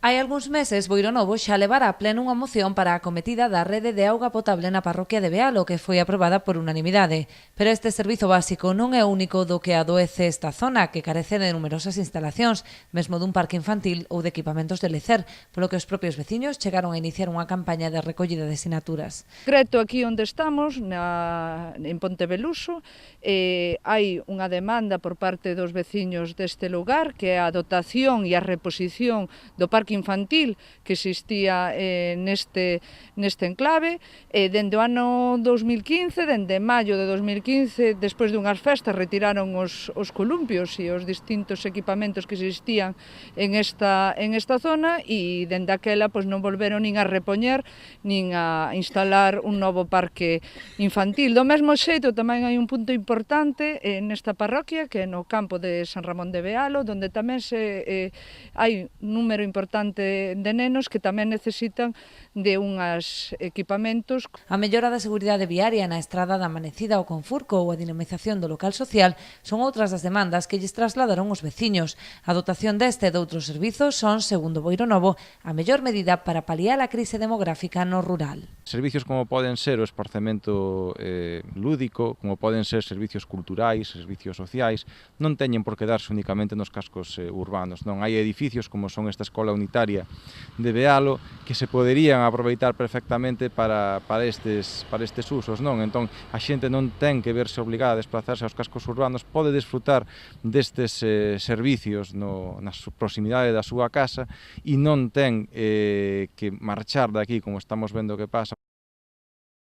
Hai algúns meses, Boironovo xa levara a pleno unha moción para a acometida da rede de auga potable na parroquia de Bealo, que foi aprobada por unanimidade. Pero este servizo básico non é o único do que adoece esta zona, que carece de numerosas instalacións, mesmo dun parque infantil ou de equipamentos de lecer, polo que os propios veciños chegaron a iniciar unha campaña de recollida de sinaturas. Concreto, aquí onde estamos, en Ponteveluso, hai unha demanda por parte dos veciños deste lugar, que é a dotación e a reposición do parque infantil que existía neste enclave. Dende o ano 2015, dende maio de 2015, despois dunhas festas, retiraron os columpios e os distintos equipamentos que existían en esta zona, e dende aquela pois, non volveron nin a repoñer nin a instalar un novo parque infantil. Do mesmo xeito, tamén hai un punto importante nesta parroquia, que é no campo de San Ramón de Bealo, donde tamén hai un número importante de nenos que tamén necesitan de unhas equipamentos. A mellora da seguridade viaria na estrada da Amanecida ao Confurco ou a dinamización do local social son outras das demandas que lles trasladaron os veciños. A dotación deste e de outros servizos son, segundo Boironovo, a mellor medida para paliar a crise demográfica no rural. Servicios como poden ser o esparzamento lúdico, como poden ser servicios culturais, servicios sociais, non teñen por que darse únicamente nos cascos urbanos. Non hai edificios como son esta escola unitaria de Bealo que se poderían aproveitar perfectamente para estes usos, non? Entón, a xente non ten que verse obligada a desplazarse aos cascos urbanos, pode desfrutar destes servicios na proximidade da súa casa e non ten que marchar de aquí, como estamos vendo que pasa.